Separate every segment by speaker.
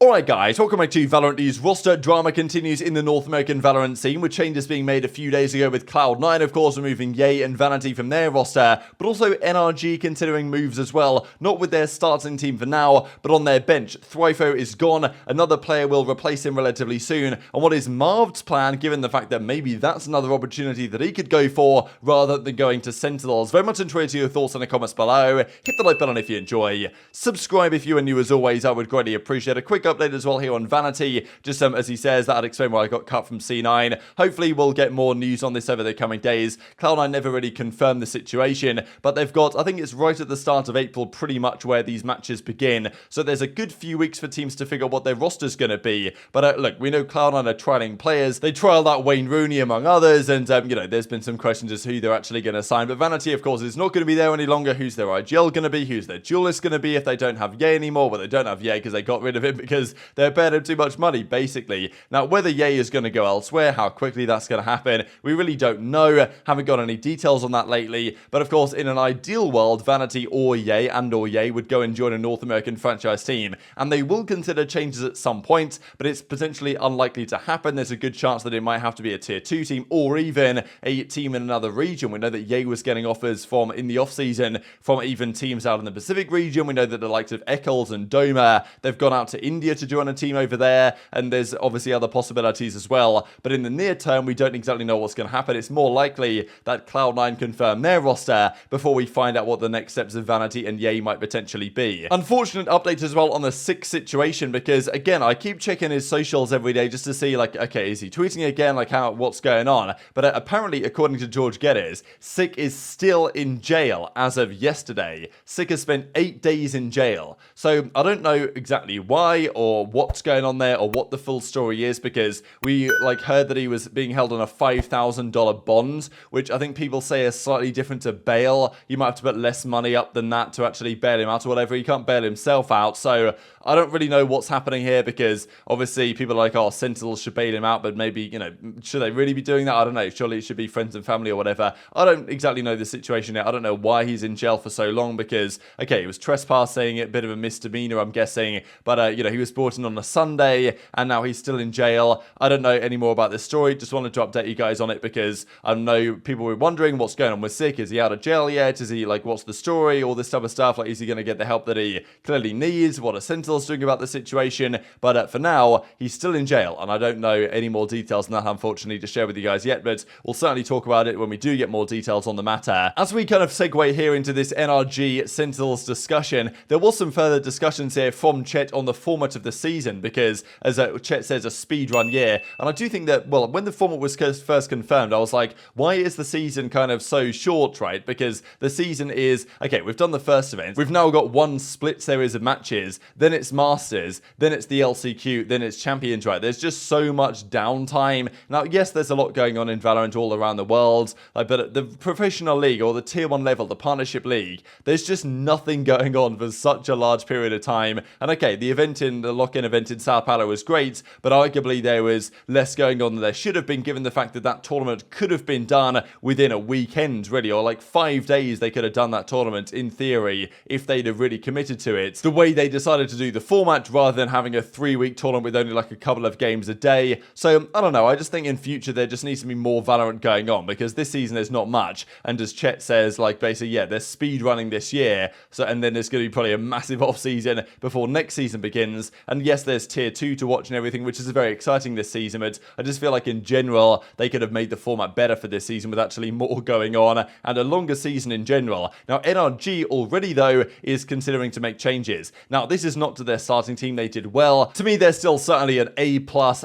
Speaker 1: Alright guys, welcome back to Valorant News. Roster drama continues in the North American Valorant scene, with changes being made a few days ago with Cloud9, of course, removing Ye and Vanity from their roster, but also NRG considering moves as well, not with their starting team for now, but on their bench. Thwifo is gone, another player will replace him relatively soon, and what is Marved's plan, given the fact that maybe that's another opportunity that he could go for, rather than going to Sentinels? Very much enjoy your thoughts in the comments below. Hit the like button if you enjoy. Subscribe if you are new as always, I would greatly appreciate a quick update as well here on Vanity, just as he says, that'd explain why I got cut from C9. Hopefully we'll get more news on this over the coming days. Cloud9 never really confirmed the situation, but they've got, I think it's right at the start of April pretty much where these matches begin, so there's a good few weeks for teams to figure out what their roster's going to be. But look, we know Cloud9 are trialing players. They trialed out Wayne Rooney among others, and you know, there's been some questions as to who they're actually going to sign, but Vanity of course is not going to be there any longer. Who's their IGL going to be? Who's their duelist going to be if they don't have Ye anymore? Well, they don't have Ye because they got rid of him because they're paying him too much money, basically. Now, whether Ye is going to go elsewhere, how quickly that's going to happen, we really don't know. Haven't got any details on that lately. But of course, in an ideal world, Vanity or Ye would go and join a North American franchise team. And they will consider changes at some point, but it's potentially unlikely to happen. There's a good chance that it might have to be a tier 2 team or even a team in another region. We know that Ye was getting offers from, in the off-season, from even teams out in the Pacific region. We know that the likes of Eccles and Doma, they've gone out to India to join a team over there, and there's obviously other possibilities as well. But in the near term, we don't exactly know what's going to happen. It's more likely that Cloud9 confirm their roster before we find out what the next steps of Vanity and Ye might potentially be. Unfortunate update as well on the Sick situation, because again, I keep checking his socials every day just to see, like, okay, is he tweeting again, like what's going on? But apparently, according to George Geddes, Sick is still in jail as of yesterday. Sick has spent 8 days in jail. So I don't know exactly why or what's going on there or what the full story is, because we heard that he was being held on a $5,000 bond, which I think people say is slightly different to bail. You might have to put less money up than that to actually bail him out or whatever. He can't bail himself out, so I don't really know what's happening here, because obviously people are like, oh, Sentinels should bail him out, but maybe, you know, should they really be doing that? I don't know. Surely it should be friends and family or whatever. I don't exactly know the situation yet. I don't know why he's in jail for so long, because, okay, it was trespassing, a bit of a misdemeanor, I'm guessing, but, you know, he was brought in on a Sunday, and now he's still in jail. I don't know any more about this story. Just wanted to update you guys on it, because I know people were wondering what's going on with Sick. Is he out of jail yet? Is he, like, what's the story? All this type of stuff. Like, is he going to get the help that he clearly needs? What are Sentinels doing about the situation? But for now, he's still in jail, and I don't know any more details than that, unfortunately, to share with you guys yet, but we'll certainly talk about it when we do get more details on the matter. As we kind of segue here into this NRG Sentinels discussion, there was some further discussions here from Chet on the format of the season, because as Chet says, a speedrun year, and I do think that, well, when the format was first confirmed, I was like, why is the season kind of so short, right? Because the season is, okay, we've done the first event, we've now got one split series of matches, then it's Masters, then it's the LCQ, then it's Champions, right? There's just so much downtime. Now, yes, there's a lot going on in Valorant all around the world, but at the professional league or the tier 1 level, the partnership league, there's just nothing going on for such a large period of time. And okay, the lock-in event in Sao Paulo was great, but arguably there was less going on than there should have been, given the fact that that tournament could have been done within a weekend, really, or like 5 days they could have done that tournament in theory if they'd have really committed to it. The way they decided to do the format rather than having a 3-week tournament with only like a couple of games a day. So I don't know, I just think in future there just needs to be more Valorant going on, because this season there's not much, and as Chet says, like, basically, yeah, they're speed running this year, so, and then there's going to be probably a massive off season before next season begins. And yes, there's tier 2 to watch and everything, which is very exciting this season, but I just feel like in general they could have made the format better for this season with actually more going on and a longer season in general. Now, NRG already though is considering to make changes. Now, this is not to their starting team. They did well. To me, they're still certainly an A+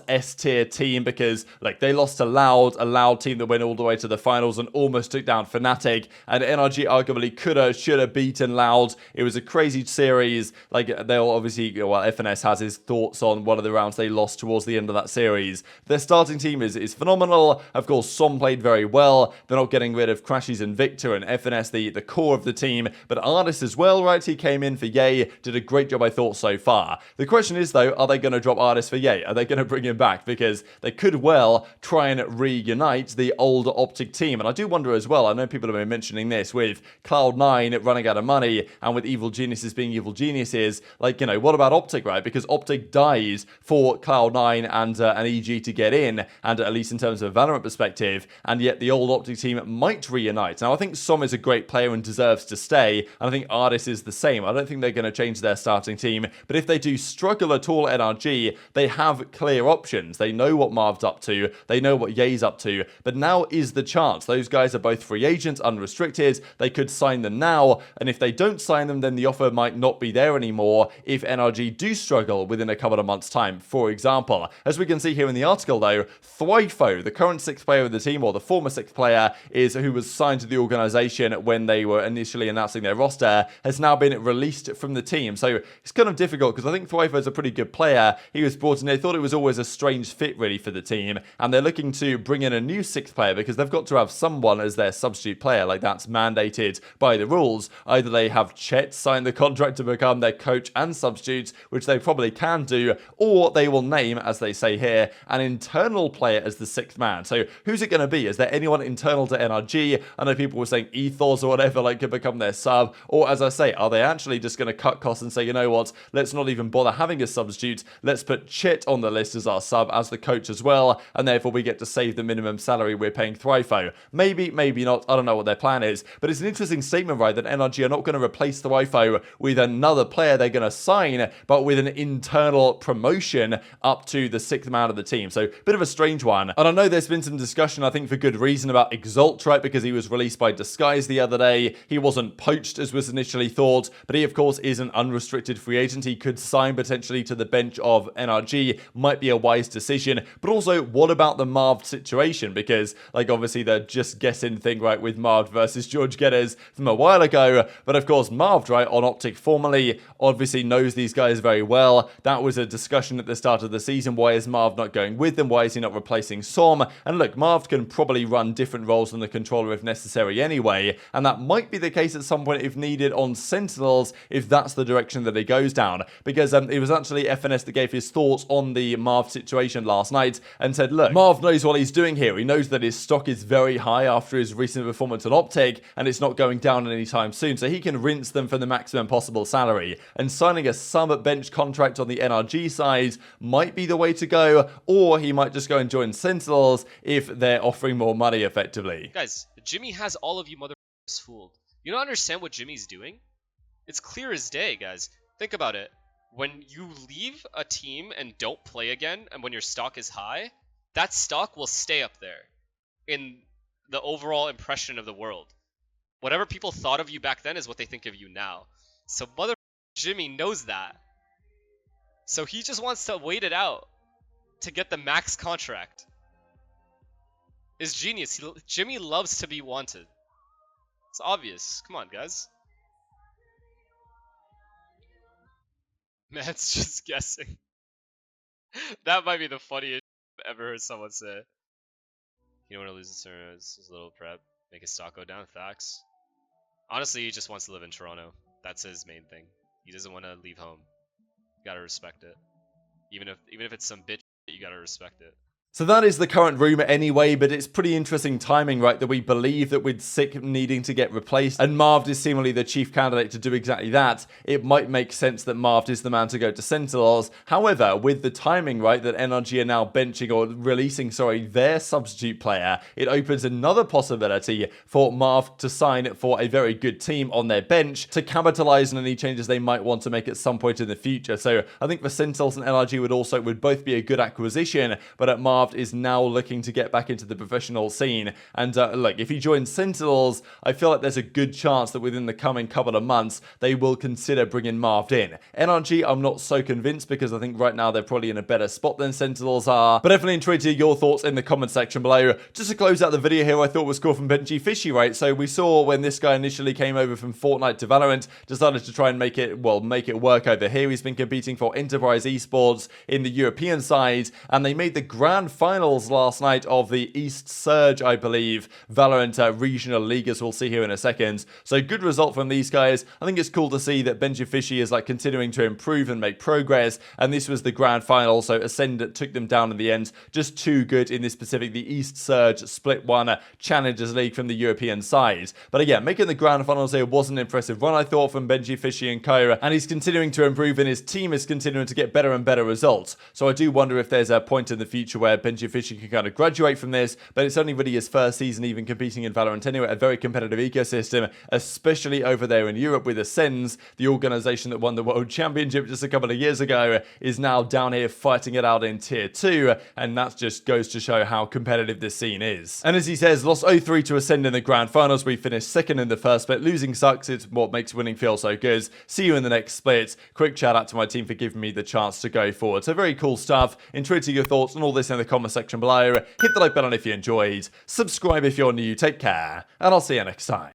Speaker 1: S tier team, because like they lost to Loud, a Loud team that went all the way to the finals and almost took down Fnatic, and NRG arguably should have beaten Loud. It was a crazy series. Like, they'll obviously, well, FNS has his thoughts on one of the rounds they lost towards the end of that series. Their starting team is phenomenal. Of course, Som played very well. They're not getting rid of Crashies and Victor, and FNS the core of the team, but Artist as well, right? He came in for Ye, did a great job, I thought, so far. The question is though, are they going to drop Artist for Ye? Are they going to bring him back? Because they could well try and reunite the old OpTic team, and I do wonder as well, I know people have been mentioning this, with Cloud9 running out of money and with evil geniuses being evil geniuses, like, you know, what about OpTic, right? because OpTic dies for Cloud9 and an EG to get in, and at least in terms of a Valorant perspective, and yet the old OpTic team might reunite. Now, I think Som is a great player and deserves to stay, and I think Ardis is the same. I don't think they're going to change their starting team, but if they do struggle at all at NRG, they have clear options. They know what Marv's up to, they know what Ye's up to, but now is the chance. Those guys are both free agents, unrestricted, they could sign them now, and if they don't sign them, then the offer might not be there anymore if NRG do struggle within a couple of months' time, for example. As we can see here in the article though, Thwifo, the current 6th player of the team, or the former 6th player, who was signed to the organization when they were initially announcing their roster, has now been released from the team. So it's kind of difficult because I think Thwifo is a pretty good player. He was brought in, they thought it was always a strange fit really for the team, and they're looking to bring in a new 6th player because they've got to have someone as their substitute player. Like, that's mandated by the rules. Either they have Chet sign the contract to become their coach and substitute, which they probably can do, or they will name, as they say here, an internal player as the 6th man. So who's it going to be? Is there anyone internal to NRG? I know people were saying Ethos or whatever, like, could become their sub, or as I say, are they actually just going to cut costs and say, you know what, let's not even bother having a substitute, let's put Chet on the list as our sub, as the coach as well, and therefore we get to save the minimum salary we're paying Thwifo. Maybe, maybe not, I don't know what their plan is, but it's an interesting statement, right, that NRG are not going to replace Thwifo with another player they're going to sign, but with an internal promotion up to the 6th man of the team. So, bit of a strange one. And I know there's been some discussion, I think for good reason, about Exalt, right, because he was released by Disguise the other day. He wasn't poached as was initially thought, but he of course is an unrestricted free agent. He could sign potentially to the bench of NRG, might be a wise decision. But also, what about the Marved situation? Because, like, obviously they're just guessing thing, right, with Marved versus George Getters from a while ago, but of course Marved, right, on OpTic formerly, obviously knows these guys very well. That was a discussion at the start of the season. Why is Marved not going with them? Why is he not replacing Som? And look, Marved can probably run different roles than the controller if necessary anyway, and that might be the case at some point if needed on Sentinels, if that's the direction that it goes down, because it was actually FNS that gave his thoughts on the Marved situation last night and said, look, Marved knows what he's doing here. He knows that his stock is very high after his recent performance on OpTic, and it's not going down anytime soon, so he can rinse them for the maximum possible salary, and signing a sub-bench contract on the NRG side might be the way to go, or he might just go and join Sentinels if they're offering more money effectively.
Speaker 2: Guys, Jimmy has all of you motherfuckers fooled. You don't understand what Jimmy's doing? It's clear as day, guys. Think about it. When you leave a team and don't play again, and when your stock is high, that stock will stay up there in the overall impression of the world. Whatever people thought of you back then is what they think of you now. So mother Jimmy knows that. So he just wants to wait it out to get the max contract. Is genius. Jimmy loves to be wanted. It's obvious. Come on, guys. Man's just guessing. That might be the funniest I've ever heard someone say. You don't want to lose this turn. It's a little prep. Make his stock go down. Facts. Honestly, he just wants to live in Toronto. That's his main thing. He doesn't want to leave home. You gotta respect it. Even if it's some bitch, you gotta respect it.
Speaker 1: So that is the current rumor anyway, but it's pretty interesting timing, right, that we believe that with Sick needing to get replaced, and Marved is seemingly the chief candidate to do exactly that, it might make sense that Marved is the man to go to Sentinels. However, with the timing, right, that NRG are now benching or releasing, their substitute player, it opens another possibility for Marved to sign for a very good team on their bench to capitalize on any changes they might want to make at some point in the future. So I think for Sentinels and NRG would both be a good acquisition, but at Marved is now looking to get back into the professional scene. And look, if he joins Sentinels, I feel like there's a good chance that within the coming couple of months, they will consider bringing Marved in. NRG, I'm not so convinced because I think right now they're probably in a better spot than Sentinels are. But definitely intrigued to hear your thoughts in the comment section below. Just to close out the video here, I thought was cool from GenG Fishy, right? So we saw when this guy initially came over from Fortnite to Valorant, decided to try and make it work over here. He's been competing for Enterprise Esports in the European side, and they made the grand finals last night of the East Surge, I believe, Valorant Regional League, as we'll see here in a second. So good result from these guys. I think it's cool to see that Benji is like continuing to improve and make progress, and this was the grand final, so Ascend took them down in the end. Just too good in this specific, the East Surge split one Challengers League from the European side. But again, making the grand finals here was an impressive run, I thought, from Benji and Kyra, and he's continuing to improve, and his team is continuing to get better and better results. So I do wonder if there's a point in the future where Benji can kind of graduate from this, but it's only really his first season even competing in Valorant anyway, a very competitive ecosystem, especially over there in Europe with Ascends, the organization that won the World Championship just a couple of years ago, is now down here fighting it out in Tier 2, and that just goes to show how competitive this scene is. And as he says, lost 0-3 to Ascend in the grand finals. We finished second in the first split. Losing sucks, it's what makes winning feel so good. See you in the next split. Quick shout out to my team for giving me the chance to go forward. So very cool stuff. Intrigued to your thoughts on all this in the comment section below. Hit the like button if you enjoyed. Subscribe if you're new. Take care, and I'll see you next time.